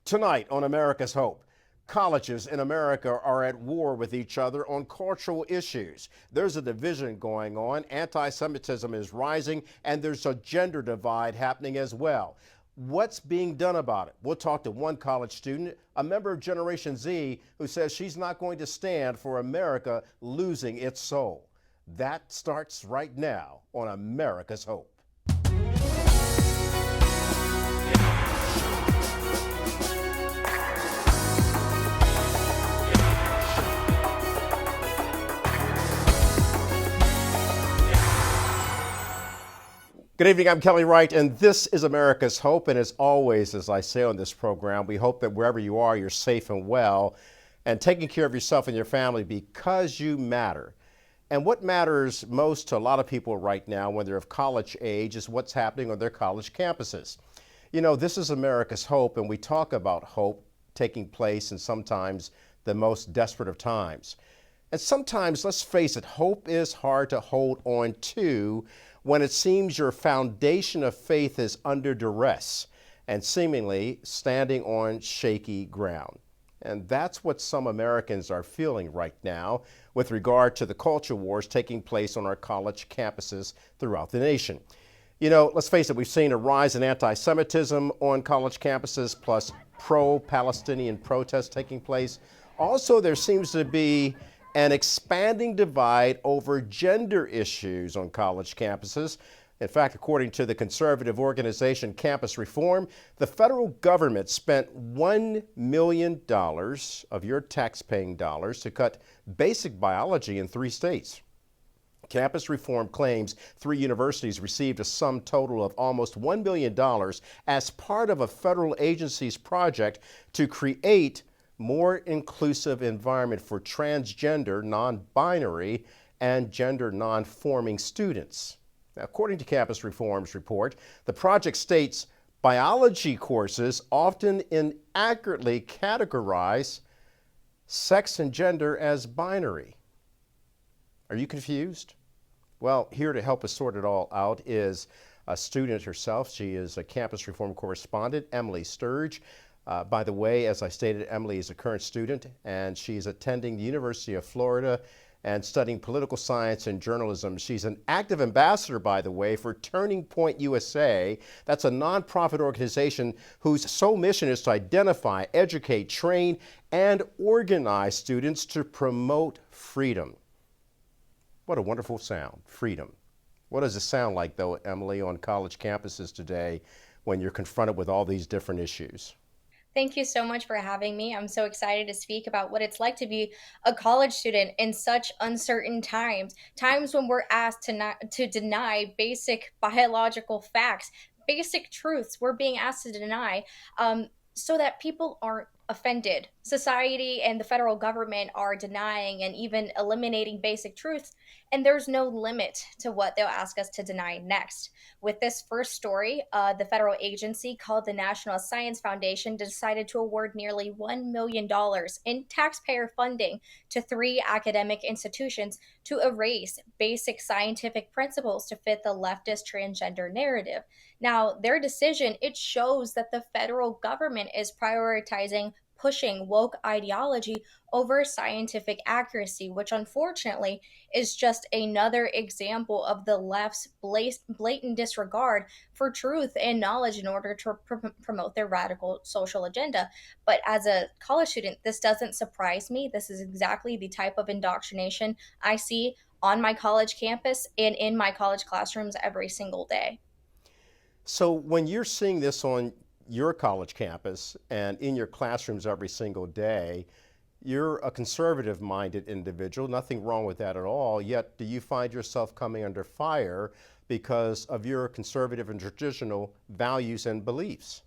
Tonight on America's Hope, colleges in America are at war with each other on cultural issues. There's a division going on, anti-Semitism is rising, and there's a gender divide happening as well. What's being done about it? We'll talk to one college student, a member of Generation Z, who says she's not going to stand for America losing its soul. That starts right now on America's Hope. Good evening, I'm Kelly Wright, and this is America's Hope. And as always, as I say on this program, we hope that wherever you are, you're safe and well and taking care of yourself and your family because you matter. And what matters most to a lot of people right now when they're of college age is what's happening on their college campuses. You know, this is America's Hope, and we talk about hope taking place in sometimes the most desperate of times. And sometimes, let's face it, hope is hard to hold on to when it seems your foundation of faith is under duress and seemingly standing on shaky ground. And that's what some Americans are feeling right now with regard to the culture wars taking place on our college campuses throughout the nation. You know, let's face it, we've seen a rise in anti-Semitism on college campuses, plus pro-Palestinian protests taking place. Also, there seems to be an expanding divide over gender issues on college campuses. In fact, according to the conservative organization Campus Reform, the federal government spent $1 million of your tax-paying dollars to cut basic biology in 3 states. Campus Reform claims 3 universities received a sum total of almost $1 million as part of a federal agency's project to create more inclusive environment for transgender, non-binary, and gender non-forming students. Now, according to Campus Reform's report, the project states biology courses often inaccurately categorize sex and gender as binary. Are you confused? Well, here to help us sort it all out is a student herself. She is a Campus Reform correspondent, Emily Sturge. By the way, as I stated, Emily is a current student, and she's attending the University of Florida and studying political science and journalism. She's an active ambassador, by the way, for Turning Point USA. That's a nonprofit organization whose sole mission is to identify, educate, train, and organize students to promote freedom. What a wonderful sound, freedom. What does it sound like, though, Emily, on college campuses today when you're confronted with all these different issues? Thank you so much for having me. I'm so excited to speak about what it's like to be a college student in such uncertain times, times when we're asked to deny basic biological facts, basic truths we're being asked to deny, so that people aren't offended. Society and the federal government are denying and even eliminating basic truths, and there's no limit to what they'll ask us to deny next. With this first story, the federal agency called the National Science Foundation decided to award nearly $1 million in taxpayer funding to 3 academic institutions to erase basic scientific principles to fit the leftist transgender narrative. Now, their decision, it shows that the federal government is prioritizing pushing woke ideology over scientific accuracy, which unfortunately is just another example of the left's blatant disregard for truth and knowledge in order to promote their radical social agenda. But as a college student, this doesn't surprise me. This is exactly the type of indoctrination I see on my college campus and in my college classrooms every single day. So when you're seeing this on your college campus and in your classrooms every single day, you're a conservative-minded individual, nothing wrong with that at all, yet do you find yourself coming under fire because of your conservative and traditional values and beliefs?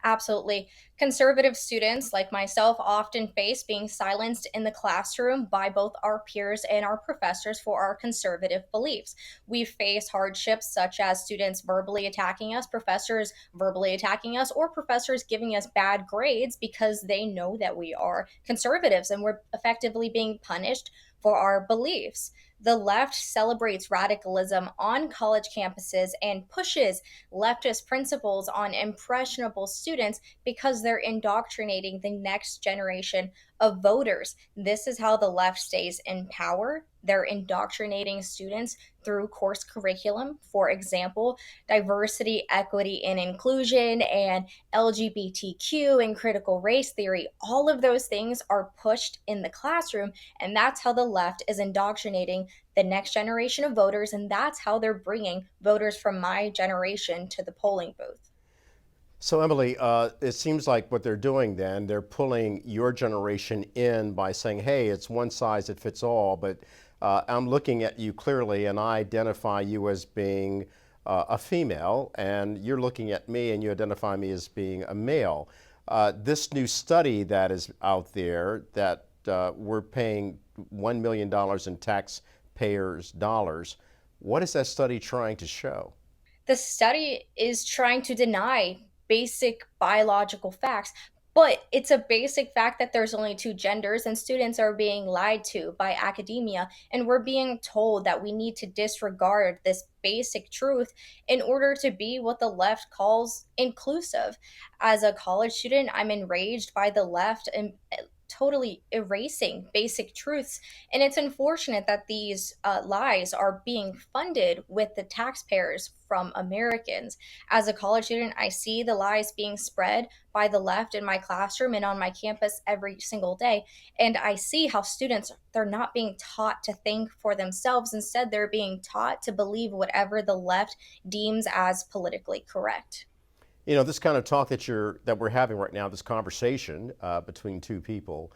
Absolutely. Conservative students like myself often face being silenced in the classroom by both our peers and our professors for our conservative beliefs. We face hardships such as students verbally attacking us, professors verbally attacking us, or professors giving us bad grades because they know that we are conservatives and we're effectively being punished for our beliefs. The left celebrates radicalism on college campuses and pushes leftist principles on impressionable students because they're indoctrinating the next generation of voters. This is how the left stays in power. They're indoctrinating students through course curriculum. For example, diversity, equity, and inclusion, and LGBTQ and critical race theory. All of those things are pushed in the classroom, and that's how the left is indoctrinating the next generation of voters, and that's how they're bringing voters from my generation to the polling booth. So, Emily, it seems like what they're doing then, they're pulling your generation in by saying, hey, it's one size that fits all, but I'm looking at you clearly and I identify you as being a female, and you're looking at me and you identify me as being a male. This new study that is out there that we're paying $1 million in taxpayers' dollars, what is that study trying to show? The study is trying to deny basic biological facts, but it's a basic fact that there's only two genders, and students are being lied to by academia. And we're being told that we need to disregard this basic truth in order to be what the left calls inclusive. As a college student, I'm enraged by the left and totally erasing basic truths. And it's unfortunate that these lies are being funded with the taxpayers from Americans. As a college student, I see the lies being spread by the left in my classroom and on my campus every single day. And I see how students, they're not being taught to think for themselves. Instead, they're being taught to believe whatever the left deems as politically correct. You know, this kind of talk that we're having right now, this conversation between two people,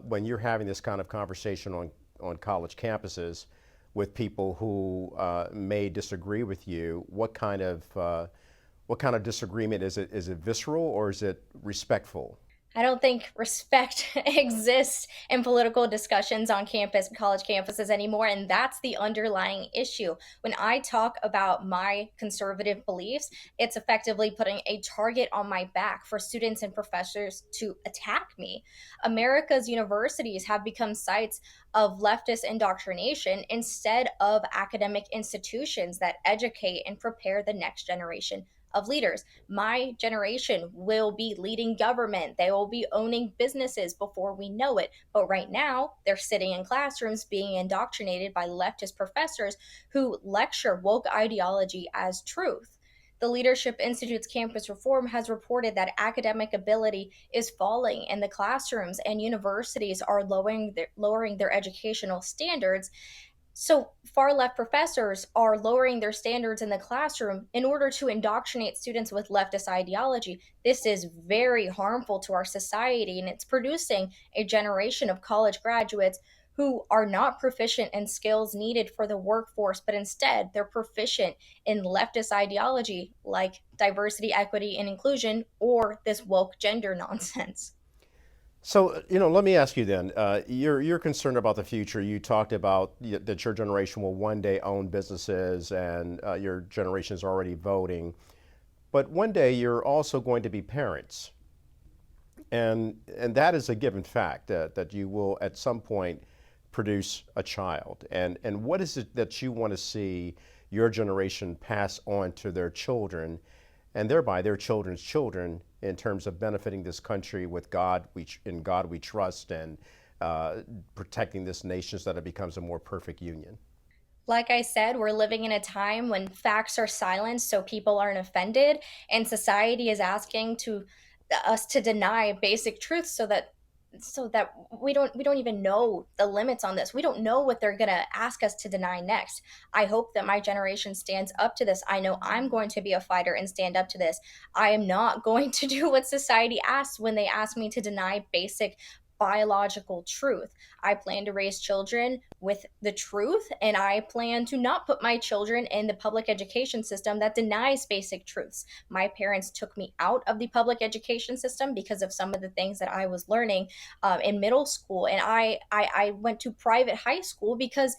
when you're having this kind of conversation on college campuses with people who may disagree with you, what kind of disagreement is it? Is it visceral or is it respectful? I don't think respect exists in political discussions on campus, college campuses anymore. And that's the underlying issue. When I talk about my conservative beliefs, it's effectively putting a target on my back for students and professors to attack me. America's universities have become sites of leftist indoctrination instead of academic institutions that educate and prepare the next generation of leaders. My generation will be leading government. They will be owning businesses before we know it. But right now, they're sitting in classrooms being indoctrinated by leftist professors who lecture woke ideology as truth. The Leadership Institute's campus reform has reported that academic ability is falling in the classrooms, and universities are lowering their educational standards. So, far left professors are lowering their standards in the classroom in order to indoctrinate students with leftist ideology. This is very harmful to our society, and it's producing a generation of college graduates who are not proficient in skills needed for the workforce, but instead they're proficient in leftist ideology like diversity, equity, and inclusion, or this woke gender nonsense. So, you know, let me ask you then. You're concerned about the future. You talked about that your generation will one day own businesses, and your generation is already voting. But one day you're also going to be parents, and that is a given fact that you will at some point produce a child. And what is it that you want to see your generation pass on to their children, and thereby their children's children, in terms of benefiting this country with in God we trust, and protecting this nation so that it becomes a more perfect union? Like I said, we're living in a time when facts are silenced so people aren't offended, and society is asking to us to deny basic truths so that we don't even know the limits on this. We don't know what they're going to ask us to deny next. I hope that my generation stands up to this. I know I'm going to be a fighter and stand up to this. I am not going to do what society asks when they ask me to deny basic biological truth. I plan to raise children with the truth, and I plan to not put my children in the public education system that denies basic truths. My parents took me out of the public education system because of some of the things that I was learning in middle school, and I went to private high school because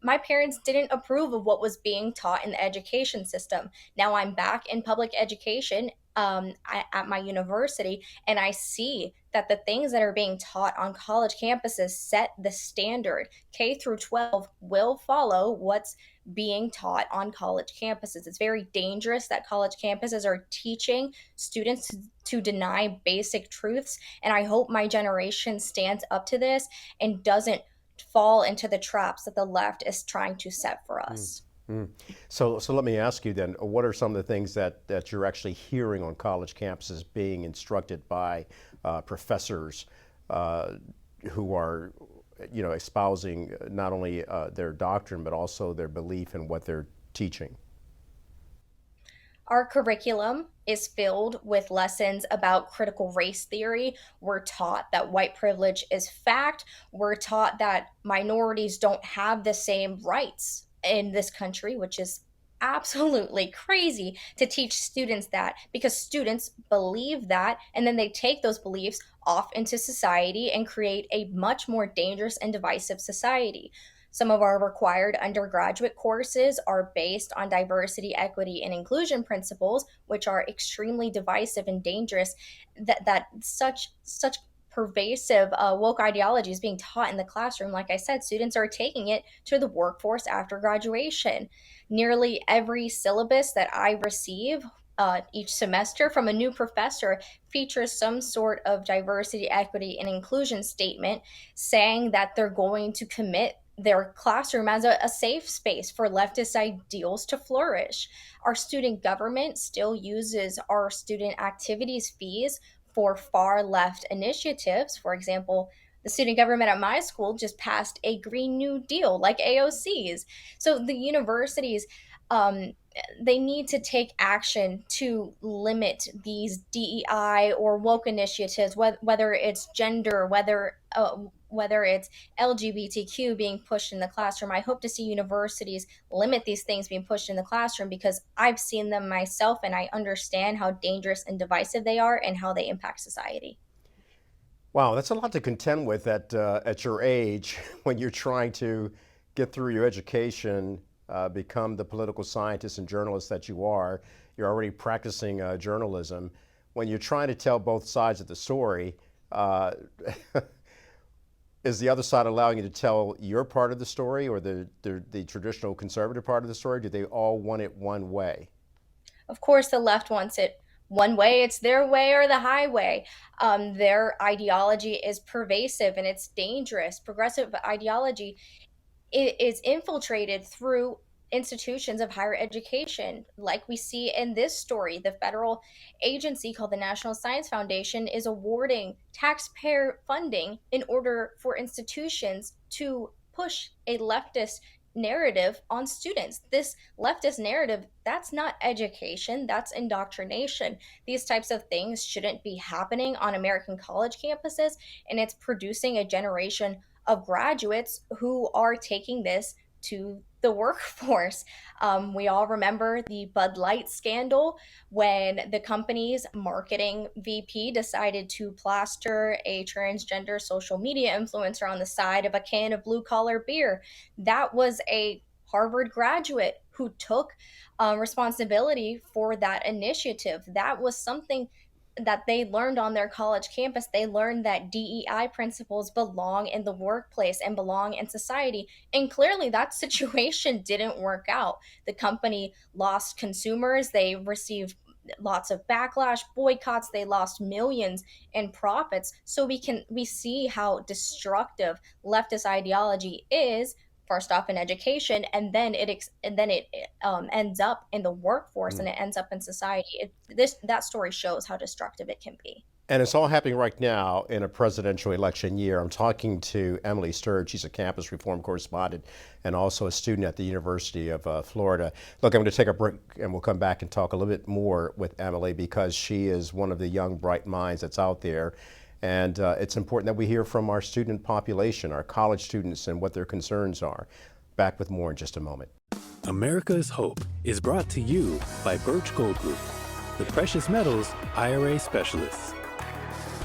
my parents didn't approve of what was being taught in the education system. Now I'm back in public education at my university, and I see that the things that are being taught on college campuses set the standard. K through 12 will follow what's being taught on college campuses. It's very dangerous that college campuses are teaching students to deny basic truths, and I hope my generation stands up to this and doesn't fall into the traps that the left is trying to set for us. Mm. So let me ask you then, what are some of the things that you're actually hearing on college campuses being instructed by professors who are, espousing not only their doctrine, but also their belief in what they're teaching? Our curriculum is filled with lessons about critical race theory. We're taught that white privilege is fact. We're taught that minorities don't have the same rights in this country, which is absolutely crazy to teach students that, because students believe that and then they take those beliefs off into society and create a much more dangerous and divisive society. Some of our required undergraduate courses are based on diversity, equity, and inclusion principles, which are extremely divisive and dangerous. That such pervasive woke ideology is being taught in the classroom. Like I said, students are taking it to the workforce after graduation. Nearly every syllabus that I receive each semester from a new professor features some sort of diversity, equity, and inclusion statement saying that they're going to commit their classroom as a safe space for leftist ideals to flourish. Our student government still uses our student activities fees for far left initiatives. For example, the student government at my school just passed a Green New Deal like AOC's. So the universities, um, they need to take action to limit these DEI or woke initiatives, whether it's gender, whether it's LGBTQ being pushed in the classroom. I hope to see universities limit these things being pushed in the classroom, because I've seen them myself and I understand how dangerous and divisive they are and how they impact society. Wow, that's a lot to contend with at your age when you're trying to get through your education, become the political scientist and journalist that you are. You're already practicing journalism. When you're trying to tell both sides of the story, uh, is the other side allowing you to tell your part of the story, or the traditional conservative part of the story? Do they all want it one way? Of course, the left wants it one way. It's their way or the highway. Their ideology is pervasive and it's dangerous. Progressive ideology is infiltrated through institutions of higher education. Like we see in this story, the federal agency called the National Science Foundation is awarding taxpayer funding in order for institutions to push a leftist narrative on students. This leftist narrative, that's not education, that's indoctrination. These types of things shouldn't be happening on American college campuses, and it's producing a generation of graduates who are taking this to the workforce. We all remember the Bud Light scandal when the company's marketing VP decided to plaster a transgender social media influencer on the side of a can of blue collar beer. That was a Harvard graduate who took responsibility for that initiative. That was something that they learned on their college campus. They learned that DEI principles belong in the workplace and belong in society. And clearly, that situation didn't work out. The company lost consumers, they received lots of backlash, boycotts, they lost millions in profits. So we see how destructive leftist ideology is, first off in education, and then it ends up in the workforce and it ends up in society. That story shows how destructive it can be. And it's all happening right now in a presidential election year. I'm talking to Emily Sturge. She's a campus reform correspondent and also a student at the University of Florida. Look, I'm going to take a break and we'll come back and talk a little bit more with Emily, because she is one of the young, bright minds that's out there. And it's important that we hear from our student population, our college students, and what their concerns are. Back with more in just a moment. America's Hope is brought to you by Birch Gold Group, the precious metals IRA specialists.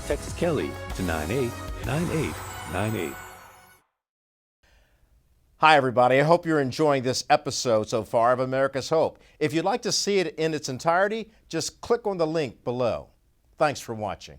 Text Kelly to 989898. Hi, everybody. I hope you're enjoying this episode so far of America's Hope. If you'd like to see it in its entirety, just click on the link below. Thanks for watching.